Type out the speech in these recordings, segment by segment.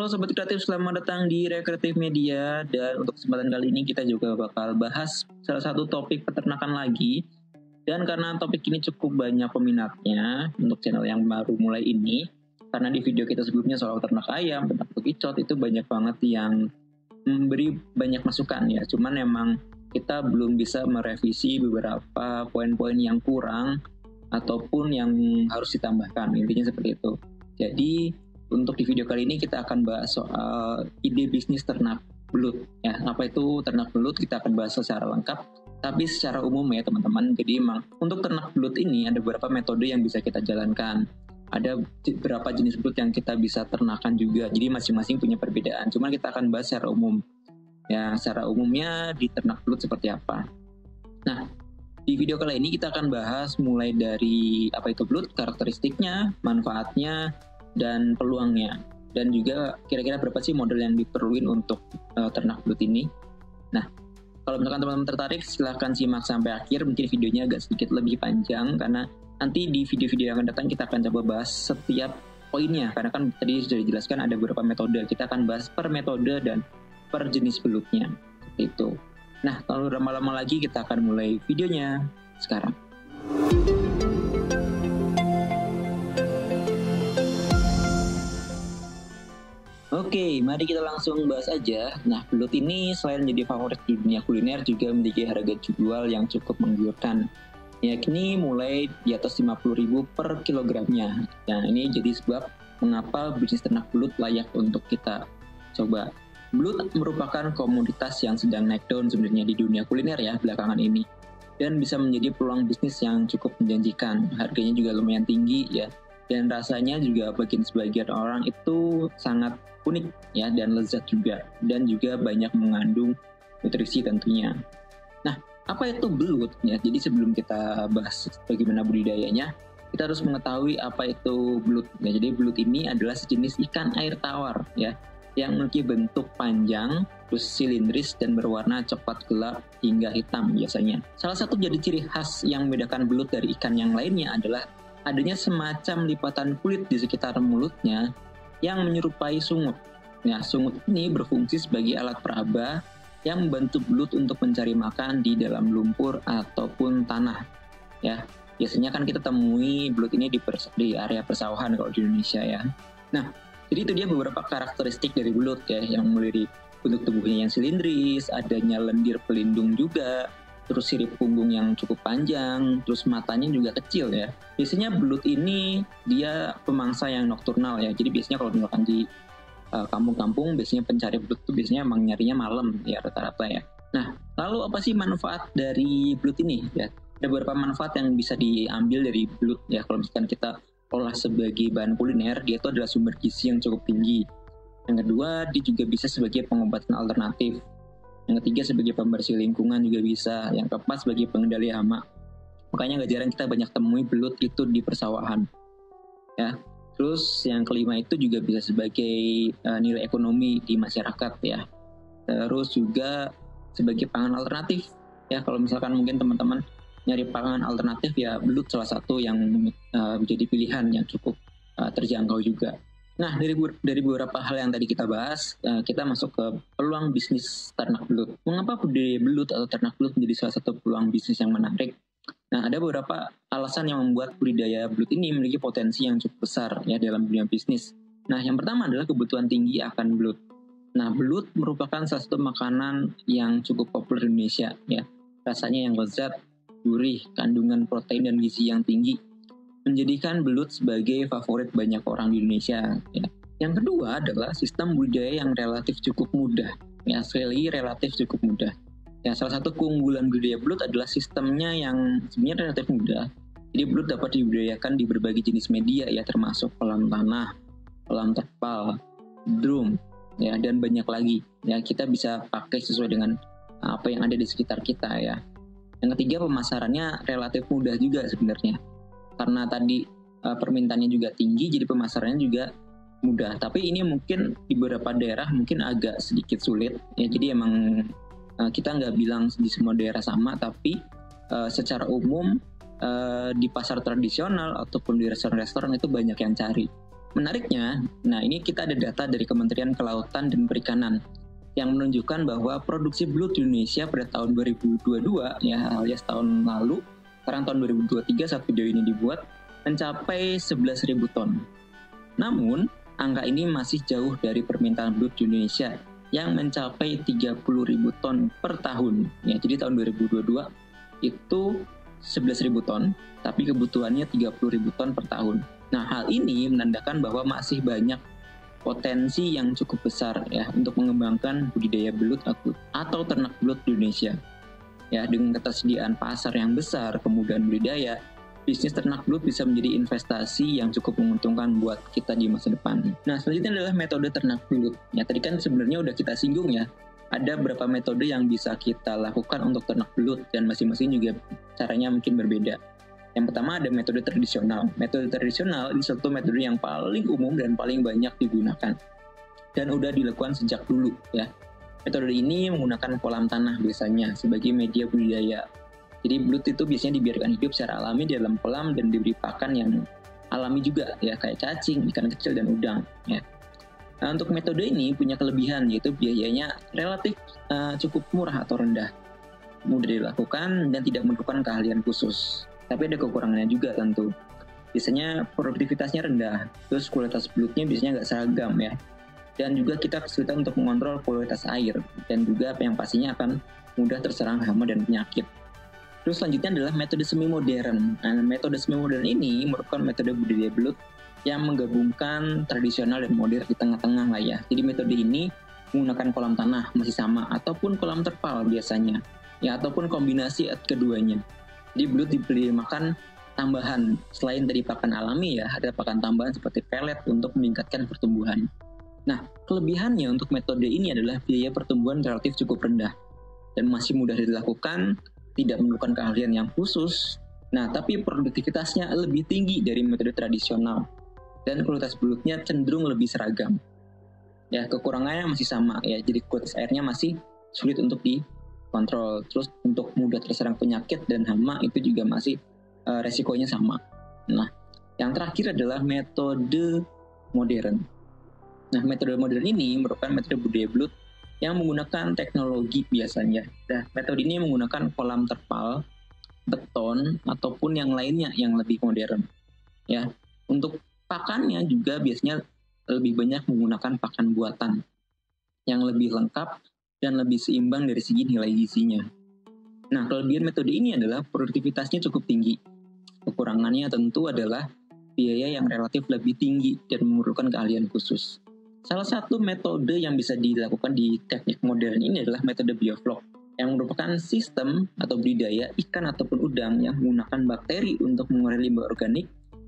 Halo Sobat Kreatif, selamat datang di Rekreatif Media. Dan untuk kesempatan kali ini kita juga bakal bahas salah satu topik peternakan lagi. Dan karena topik ini cukup banyak peminatnya untuk channel yang baru mulai ini, karena di video kita sebelumnya soal ternak ayam, ternak bekicot, itu banyak banget yang memberi banyak masukan ya. Cuman memang kita belum bisa merevisi beberapa poin-poin yang kurang ataupun yang harus ditambahkan, intinya seperti itu. Jadi untuk di video kali ini kita akan bahas soal ide bisnis ternak belut ya. Apa itu ternak belut kita akan bahas secara lengkap, tapi secara umum ya teman-teman. Jadi emang untuk ternak belut ini ada beberapa metode yang bisa kita jalankan. Ada beberapa jenis belut yang kita bisa ternakan juga. Jadi masing-masing punya perbedaan. Cuman kita akan bahas secara umum. Ya, secara umumnya di ternak belut seperti apa. Nah, di video kali ini kita akan bahas mulai dari apa itu belut, karakteristiknya, manfaatnya, dan peluangnya, dan juga kira-kira berapa sih modal yang diperluin untuk ternak belut ini. Nah, kalau misalkan teman-teman tertarik, silahkan simak sampai akhir. Mungkin videonya agak sedikit lebih panjang karena nanti di video-video yang akan datang kita akan coba bahas setiap poinnya, karena kan tadi sudah dijelaskan ada beberapa metode. Kita akan bahas per metode dan per jenis belutnya seperti itu. Nah, kalau lama-lama lagi kita akan mulai videonya sekarang. Oke, mari kita langsung bahas aja. Nah, belut ini selain menjadi favorit di dunia kuliner juga memiliki harga jual yang cukup menggiurkan, yakni mulai di atas 50.000 per kilogramnya. Nah, ini jadi sebab mengapa bisnis ternak belut layak untuk kita coba. Belut merupakan komoditas yang sedang naik daun sebenarnya di dunia kuliner ya belakangan ini, dan bisa menjadi peluang bisnis yang cukup menjanjikan. Harganya juga lumayan tinggi ya, dan rasanya juga bagi sebagian orang itu sangat unik ya, dan lezat juga, dan juga banyak mengandung nutrisi tentunya. Nah, apa itu belut ya? Jadi sebelum kita bahas bagaimana budidayanya, kita harus mengetahui apa itu belut ya. Jadi belut ini adalah sejenis ikan air tawar ya, yang memiliki bentuk panjang, terus silindris dan berwarna coklat gelap hingga hitam biasanya. Salah satu jadi ciri khas yang membedakan belut dari ikan yang lainnya adalah adanya semacam lipatan kulit di sekitar mulutnya yang menyerupai sungut. Nah, sungut ini berfungsi sebagai alat peraba yang membantu belut untuk mencari makan di dalam lumpur ataupun tanah. Ya, biasanya kan kita temui belut ini di area persawahan kalau di Indonesia ya. Nah, jadi itu dia beberapa karakteristik dari belut ya, yang mulai dari bentuk tubuhnya yang silindris, adanya lendir pelindung juga, terus sirip punggung yang cukup panjang, terus matanya juga kecil ya. Biasanya belut ini dia pemangsa yang nokturnal ya. Jadi biasanya kalau misalkan di kampung-kampung biasanya pencari belut itu biasanya emang nyarinya malam ya rata-rata ya. Nah, lalu apa sih manfaat dari belut ini ya? Ada beberapa manfaat yang bisa diambil dari belut ya. Kalau misalkan kita olah sebagai bahan kuliner, dia itu adalah sumber gizi yang cukup tinggi. Yang kedua, dia juga bisa sebagai pengobatan alternatif. Yang ketiga sebagai pembersih lingkungan juga bisa. Yang keempat sebagai pengendali hama. Makanya gak jarang kita banyak temui belut itu di persawahan ya. Terus yang kelima itu juga bisa sebagai nilai ekonomi di masyarakat ya. Terus juga sebagai pangan alternatif ya. Kalau misalkan mungkin teman-teman nyari pangan alternatif ya, belut salah satu yang menjadi pilihan yang cukup terjangkau juga. Nah, dari beberapa hal yang tadi kita bahas, kita masuk ke peluang bisnis ternak belut. Mengapa budidaya belut atau ternak belut menjadi salah satu peluang bisnis yang menarik? Nah, ada beberapa alasan yang membuat budidaya belut ini memiliki potensi yang cukup besar ya dalam dunia bisnis. Nah, yang pertama adalah kebutuhan tinggi akan belut. Nah, belut merupakan salah satu makanan yang cukup populer di Indonesia ya. Rasanya yang lezat, gurih, kandungan protein dan gizi yang tinggi, menjadikan belut sebagai favorit banyak orang di Indonesia ya. Yang kedua adalah sistem budidaya yang relatif cukup mudah ya, sekali relatif cukup mudah ya. Salah satu keunggulan budidaya belut adalah sistemnya yang sebenarnya relatif mudah. Jadi belut dapat dibudidayakan di berbagai jenis media ya, termasuk kolam tanah, kolam terpal, drum ya, dan banyak lagi ya. Kita bisa pakai sesuai dengan apa yang ada di sekitar kita ya. Yang ketiga, pemasarannya relatif mudah juga sebenarnya. Karena tadi permintaannya juga tinggi, jadi pemasarannya juga mudah. Tapi ini mungkin di beberapa daerah mungkin agak sedikit sulit ya. Jadi emang kita nggak bilang di semua daerah sama, tapi secara umum di pasar tradisional ataupun di restoran-restoran itu banyak yang cari. Menariknya, nah ini kita ada data dari Kementerian Kelautan dan Perikanan yang menunjukkan bahwa produksi belut di Indonesia pada tahun 2022, ya alias tahun lalu, sekarang tahun 2023 saat video ini dibuat, mencapai 11.000 ton. Namun, angka ini masih jauh dari permintaan belut di Indonesia yang mencapai 30.000 ton per tahun. Ya, jadi tahun 2022 itu 11.000 ton, tapi kebutuhannya 30.000 ton per tahun. Nah, hal ini menandakan bahwa masih banyak potensi yang cukup besar ya untuk mengembangkan budidaya belut atau ternak belut di Indonesia. Ya, dengan ketersediaan pasar yang besar, kemudahan budidaya, bisnis ternak belut bisa menjadi investasi yang cukup menguntungkan buat kita di masa depan. Nah, selanjutnya adalah metode ternak belut. Ya, tadi kan sebenarnya udah kita singgung ya, ada beberapa metode yang bisa kita lakukan untuk ternak belut dan masing-masing juga caranya mungkin berbeda. Yang pertama ada metode tradisional. Metode tradisional ini satu metode yang paling umum dan paling banyak digunakan dan udah dilakukan sejak dulu ya. Metode ini menggunakan kolam tanah biasanya sebagai media budidaya. Jadi belut itu biasanya dibiarkan hidup secara alami di dalam kolam dan diberi pakan yang alami juga ya, kayak cacing, ikan kecil dan udang ya. Nah, untuk metode ini punya kelebihan yaitu biayanya relatif cukup murah atau rendah, mudah dilakukan dan tidak memerlukan keahlian khusus. Tapi ada kekurangannya juga tentu. Biasanya produktivitasnya rendah, terus kualitas belutnya biasanya nggak seragam ya. Dan juga kita kesulitan untuk mengontrol kualitas air, dan juga yang pastinya akan mudah terserang hama dan penyakit. Terus selanjutnya adalah metode semi modern. Nah, metode semi modern ini merupakan metode budidaya belut yang menggabungkan tradisional dan modern di tengah-tengah lah ya. Jadi metode ini menggunakan kolam tanah masih sama, ataupun kolam terpal biasanya, ya ataupun kombinasi keduanya. Jadi belut diberi makan tambahan selain dari pakan alami ya, ada pakan tambahan seperti pelet untuk meningkatkan pertumbuhan. Nah, kelebihannya untuk metode ini adalah biaya pertumbuhan relatif cukup rendah dan masih mudah dilakukan, tidak memerlukan keahlian yang khusus. Nah, tapi produktivitasnya lebih tinggi dari metode tradisional dan kualitas belutnya cenderung lebih seragam. Ya, kekurangannya masih sama ya, jadi kualitas airnya masih sulit untuk kontrol. Terus untuk mudah terserang penyakit dan hama itu juga masih resikonya sama. Nah, yang terakhir adalah metode modern. Nah, metode modern ini merupakan metode budidaya belut yang menggunakan teknologi biasanya. Nah, metode ini menggunakan kolam terpal, beton, ataupun yang lainnya yang lebih modern. Ya, untuk pakannya juga biasanya lebih banyak menggunakan pakan buatan yang lebih lengkap dan lebih seimbang dari segi nilai gizinya. Nah, kelebihan metode ini adalah produktivitasnya cukup tinggi. Kekurangannya tentu adalah biaya yang relatif lebih tinggi dan memerlukan keahlian khusus. Salah satu metode yang bisa dilakukan di teknik modern ini adalah metode bioflok, yang merupakan sistem atau budidaya ikan ataupun udang yang menggunakan bakteri untuk mengurai limbah organik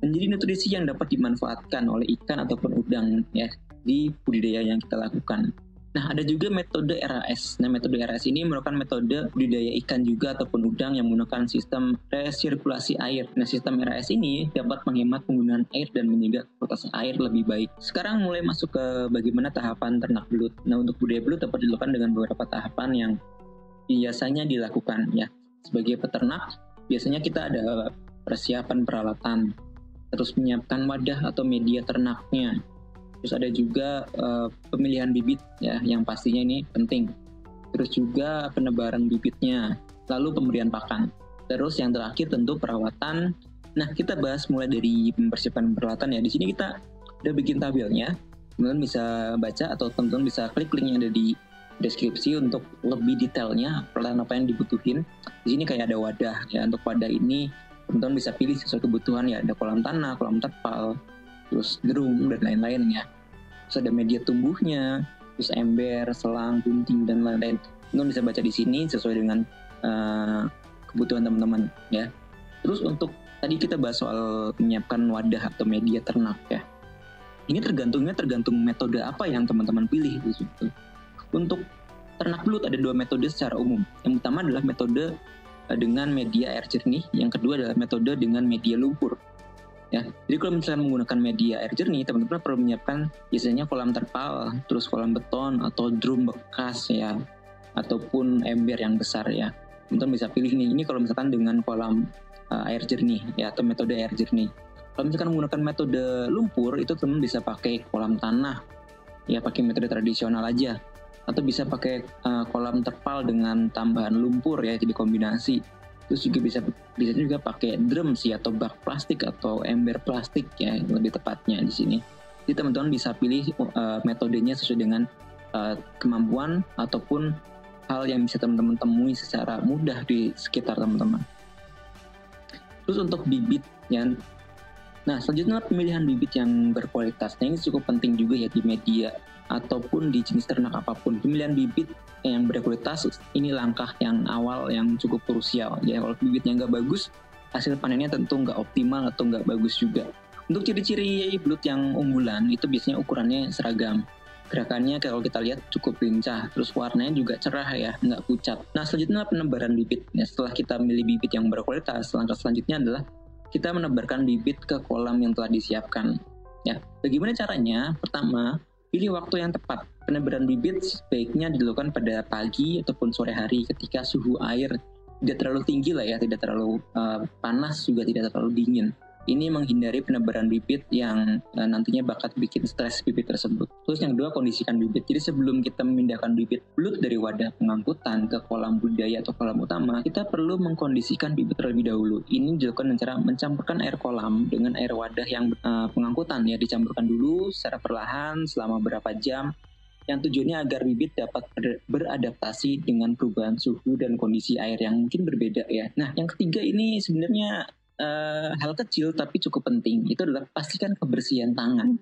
menjadi nutrisi yang dapat dimanfaatkan oleh ikan ataupun udang ya di budidaya yang kita lakukan. Nah, ada juga metode RAS. Nah, metode RAS ini merupakan metode budidaya ikan juga ataupun udang yang menggunakan sistem resirkulasi air. Nah, sistem RAS ini dapat menghemat penggunaan air dan menjaga kualitas air lebih baik. Sekarang mulai masuk ke bagaimana tahapan ternak belut. Nah, untuk budidaya belut dapat dilakukan dengan beberapa tahapan yang biasanya dilakukan ya. Sebagai peternak, biasanya kita ada persiapan peralatan, terus menyiapkan wadah atau media ternaknya. Terus ada juga pemilihan bibit ya, yang pastinya ini penting. Terus juga penebaran bibitnya, lalu pemberian pakan. Terus yang terakhir tentu perawatan. Nah, kita bahas mulai dari mempersiapkan peralatan ya. Di sini kita udah bikin tabelnya. Teman-teman bisa baca atau teman-teman bisa klik link yang ada di deskripsi untuk lebih detailnya peralatan apa yang dibutuhin. Di sini kayak ada wadah ya. Untuk wadah ini teman-teman bisa pilih sesuai kebutuhan ya. Ada kolam tanah, kolam terpal, terus drum dan lain-lain ya. Terus ada media tumbuhnya, terus ember, selang, gunting dan lain-lain. Teman-teman bisa baca di sini sesuai dengan kebutuhan teman-teman ya. Terus untuk tadi kita bahas soal menyiapkan wadah atau media ternak ya. Ini tergantung metode apa yang teman-teman pilih di situ. Untuk ternak belut ada 2 metode secara umum. Yang pertama adalah metode dengan media air jernih, yang kedua adalah metode dengan media lumpur. Ya, jadi kalau misalnya menggunakan media air jernih, teman-teman perlu menyiapkan biasanya kolam terpal, terus kolam beton atau drum bekas ya, ataupun ember yang besar ya. Teman-teman bisa pilih nih, ini kalau misalkan dengan kolam air jernih ya, atau metode air jernih. Kalau misalkan menggunakan metode lumpur, itu teman bisa pakai kolam tanah, ya pakai metode tradisional aja. Atau bisa pakai kolam terpal dengan tambahan lumpur ya, jadi kombinasi. Terus juga bisa juga pakai drum sih, atau bak plastik atau ember plastik ya, lebih tepatnya di sini. Jadi teman-teman bisa pilih metodenya sesuai dengan kemampuan ataupun hal yang bisa teman-teman temui secara mudah di sekitar teman-teman. Terus untuk bibit ya, nah selanjutnya pemilihan bibit yang berkualitas. Nah ini cukup penting juga ya di media ataupun di jenis ternak apapun. Pemilihan bibit yang berkualitas ini langkah yang awal yang cukup krusial. Ya kalau bibitnya nggak bagus, hasil panennya tentu nggak optimal atau nggak bagus juga. Untuk ciri-ciri belut yang unggulan itu biasanya ukurannya seragam. Gerakannya kalau kita lihat cukup lincah, terus warnanya juga cerah ya, nggak pucat. Nah selanjutnya penebaran bibit. Ya, setelah kita milih bibit yang berkualitas, langkah selanjutnya adalah kita menebarkan bibit ke kolam yang telah disiapkan. Ya, bagaimana caranya? Pertama, pilih waktu yang tepat. Penebaran bibit sebaiknya dilakukan pada pagi ataupun sore hari ketika suhu air tidak terlalu tinggi lah ya, tidak terlalu panas juga tidak terlalu dingin. Ini menghindari penebaran bibit yang nantinya bakal bikin stres bibit tersebut. Terus yang kedua, kondisikan bibit. Jadi sebelum kita memindahkan bibit belut dari wadah pengangkutan ke kolam budidaya atau kolam utama, kita perlu mengkondisikan bibit terlebih dahulu. Ini dilakukan dengan cara mencampurkan air kolam dengan air wadah yang pengangkutan ya, dicampurkan dulu secara perlahan selama beberapa jam. Yang tujuannya agar bibit dapat beradaptasi dengan perubahan suhu dan kondisi air yang mungkin berbeda ya. Nah, yang ketiga ini sebenarnya hal kecil tapi cukup penting. Itu adalah pastikan kebersihan tangan.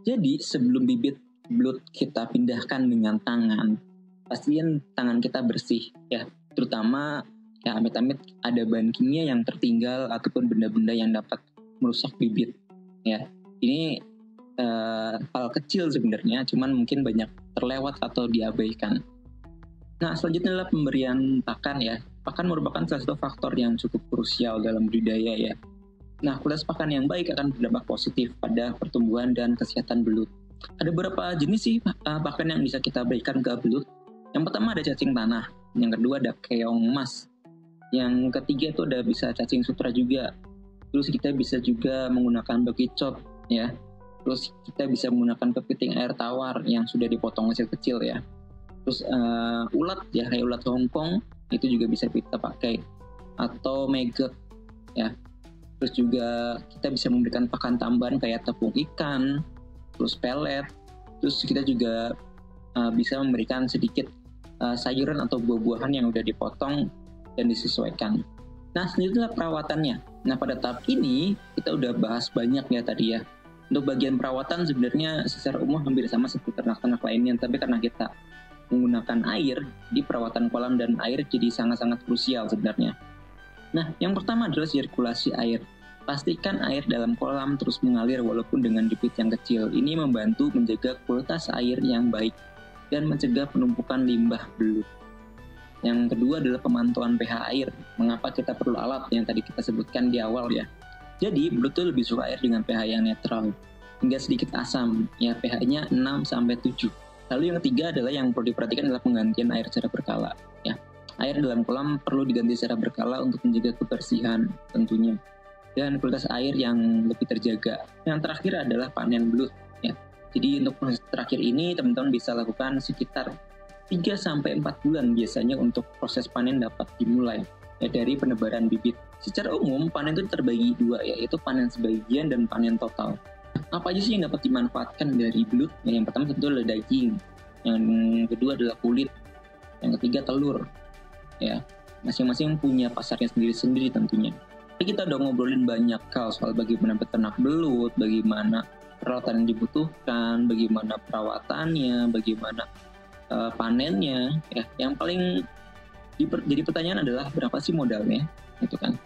Jadi sebelum bibit belut kita pindahkan dengan tangan, pastiin tangan kita bersih ya. Terutama ya amit-amit ada bahan kimia yang tertinggal ataupun benda-benda yang dapat merusak bibit ya. Ini hal kecil sebenarnya, cuman mungkin banyak terlewat atau diabaikan. Nah, selanjutnya adalah pemberian pakan ya. Pakan merupakan salah satu faktor yang cukup krusial dalam budidaya ya. Nah, kualitas pakan yang baik akan berdampak positif pada pertumbuhan dan kesehatan belut. Ada beberapa jenis sih pakan yang bisa kita berikan ke belut. Yang pertama ada cacing tanah, yang kedua ada keong emas, yang ketiga itu ada bisa cacing sutra juga. Terus kita bisa juga menggunakan bekicot ya. Terus kita bisa menggunakan kepiting air tawar yang sudah dipotong kecil-kecil ya. Terus ulat ya, kayak ulat Hongkong itu juga bisa kita pakai, atau maggot ya. Terus juga kita bisa memberikan pakan tambahan kayak tepung ikan, terus pelet. Terus kita juga bisa memberikan sedikit sayuran atau buah-buahan yang udah dipotong dan disesuaikan. Nah, selanjutnya perawatannya. Nah, pada tahap ini kita udah bahas banyak ya tadi ya. Untuk bagian perawatan sebenarnya secara umum hampir sama seperti ternak-ternak lainnya, tapi karena kita menggunakan air, di perawatan kolam dan air jadi sangat-sangat krusial sebenarnya. Nah, yang pertama adalah sirkulasi air. Pastikan air dalam kolam terus mengalir walaupun dengan debit yang kecil. Ini membantu menjaga kualitas air yang baik dan mencegah penumpukan limbah belut. Yang kedua adalah pemantauan pH air. Mengapa kita perlu alat yang tadi kita sebutkan di awal ya. Jadi, belut itu lebih suka air dengan pH yang netral, hingga sedikit asam, ya pH-nya 6-7. Lalu yang ketiga adalah yang perlu diperhatikan adalah penggantian air secara berkala. Ya, air dalam kolam perlu diganti secara berkala untuk menjaga kebersihan tentunya, dan kualitas air yang lebih terjaga. Yang terakhir adalah panen belut. Ya, jadi untuk proses terakhir ini teman-teman bisa lakukan sekitar 3-4 bulan biasanya untuk proses panen dapat dimulai. Ya, dari penebaran bibit. Secara umum panen itu terbagi dua, yaitu panen sebagian dan panen total. Apa aja sih yang dapat dimanfaatkan dari belut? Yang pertama tentu adalah daging, yang kedua adalah kulit, yang ketiga telur. Ya, masing-masing punya pasarnya sendiri-sendiri tentunya. Jadi kita udah ngobrolin banyak hal soal bagaimana beternak belut, bagaimana peralatan yang dibutuhkan, bagaimana perawatannya, bagaimana panennya. Ya, yang paling jadi pertanyaan adalah berapa sih modalnya, gitu kan?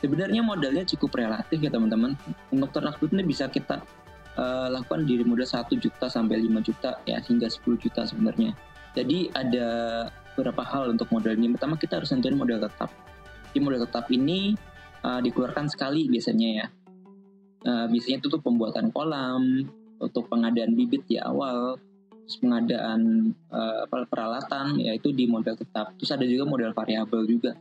Sebenarnya modalnya cukup relatif ya teman-teman. Untuk ternak belut ini bisa kita lakukan di modal 1 juta sampai 5 juta ya, hingga 10 juta sebenarnya. Jadi ada beberapa hal untuk modalnya. Pertama kita harus nentuin modal tetap. Di modal tetap ini dikeluarkan sekali biasanya ya. Biasanya itu tuh pembuatan kolam, untuk pengadaan bibit di awal, pengadaan peralatan yaitu di modal tetap. Terus ada juga modal variabel juga,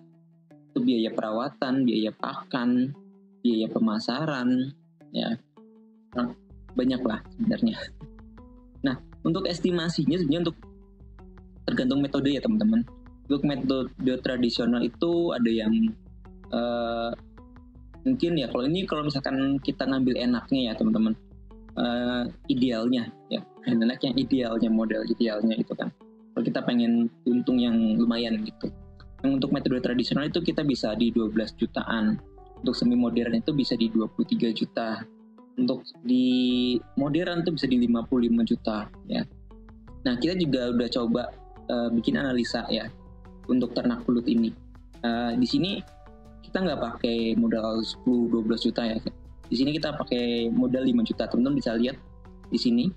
itu biaya perawatan, biaya pakan, biaya pemasaran, ya banyak lah sebenarnya. Nah, untuk estimasinya sebenarnya untuk tergantung metode ya teman-teman. Untuk metode tradisional itu ada yang mungkin ya kalau misalkan kita ngambil enaknya ya teman-teman, idealnya ya, enaknya idealnya, model idealnya itu kan. Kalau kita pengen untung yang lumayan gitu. Yang untuk metode tradisional itu kita bisa di 12 jutaan. Untuk semi modern itu bisa di 23 juta. Untuk di modern itu bisa di 55 juta ya. Nah, kita juga udah coba bikin analisa ya untuk ternak belut ini. Di sini kita nggak pakai modal 10-12 juta ya. Di sini kita pakai modal 5 juta. Teman-teman bisa lihat di sini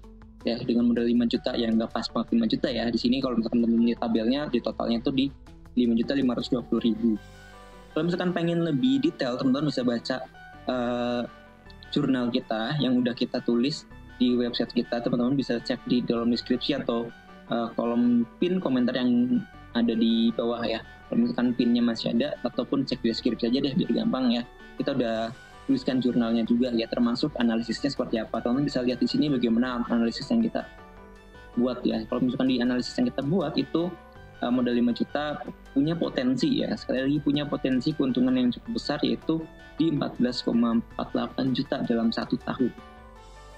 ya, dengan modal 5 juta yang nggak pas banget 5 juta ya. Di sini kalau misalkan teman-teman lihat tabelnya, di totalnya itu di 5.520.000. Kalau misalkan pengen lebih detail, teman-teman bisa baca jurnal kita yang udah kita tulis di website kita. Teman-teman bisa cek di dalam deskripsi atau kolom pin komentar yang ada di bawah ya. Kalau misalkan pinnya masih ada, ataupun cek di deskripsi aja deh biar gampang ya. Kita udah tuliskan jurnalnya juga ya, termasuk analisisnya seperti apa. Teman-teman bisa lihat di sini bagaimana analisis yang kita buat ya. Kalau misalkan di analisis yang kita buat itu modal 5 juta punya potensi ya, sekali lagi punya potensi keuntungan yang cukup besar, yaitu di 14,48 juta dalam 1 tahun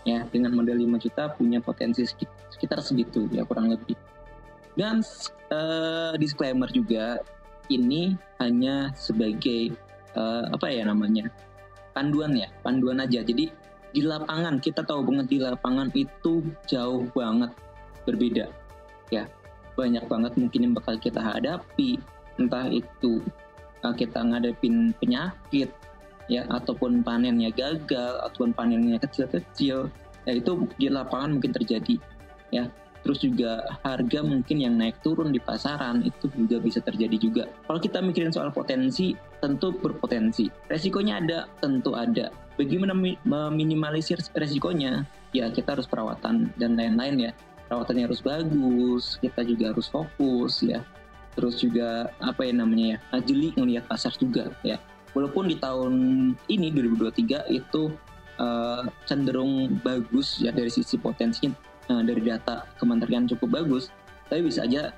ya. Dengan modal 5 juta punya potensi sekitar segitu ya kurang lebih. Dan disclaimer juga, ini hanya sebagai panduan aja. Jadi di lapangan kita tahu banget, di lapangan itu jauh banget berbeda ya. Banyak banget mungkin yang bakal kita hadapi, entah itu kita ngadepin penyakit ya, ataupun panennya gagal, ataupun panennya kecil-kecil ya, itu di lapangan mungkin terjadi ya. Terus juga harga mungkin yang naik turun di pasaran itu juga bisa terjadi juga. Kalau kita mikirin soal potensi, tentu berpotensi. Resikonya ada, tentu ada. Bagaimana meminimalisir resikonya? Ya kita harus perawatan dan lain-lain ya. Perawatannya harus bagus, kita juga harus fokus ya. Terus juga jeli ngelihat pasar juga ya. Walaupun di tahun ini 2023 itu cenderung bagus ya dari sisi potensinya, dari data kementerian cukup bagus, tapi bisa aja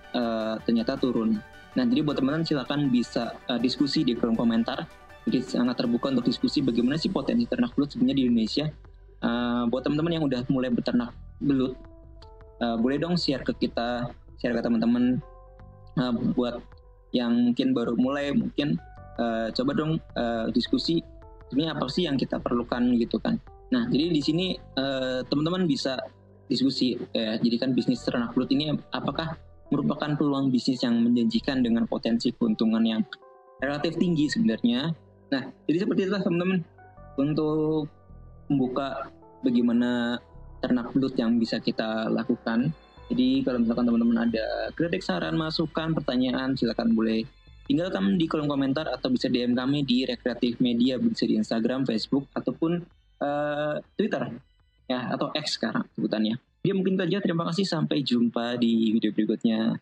ternyata turun. Nah, jadi buat teman-teman silakan bisa diskusi di kolom komentar. Jadi sangat terbuka untuk diskusi bagaimana sih potensi ternak belut sebenarnya di Indonesia. Buat teman-teman yang udah mulai beternak belut, boleh dong share ke kita, share ke teman-teman. Buat yang mungkin baru mulai, mungkin coba dong diskusi sebenarnya apa sih yang kita perlukan gitu kan. Nah, jadi di sini teman-teman bisa diskusi ya. Jadi kan bisnis ternak belut ini apakah merupakan peluang bisnis yang menjanjikan dengan potensi keuntungan yang relatif tinggi sebenarnya. Nah, jadi seperti itulah teman-teman untuk membuka bagaimana ternak belut yang bisa kita lakukan. Jadi kalau misalkan teman-teman ada kritik, saran, masukan, pertanyaan, silakan boleh tinggalkan di kolom komentar atau bisa DM kami di Rekreatif Media, bisa di Instagram, Facebook, ataupun Twitter ya, atau X sekarang sebutannya. Dia mungkin saja, terima kasih, sampai jumpa di video berikutnya.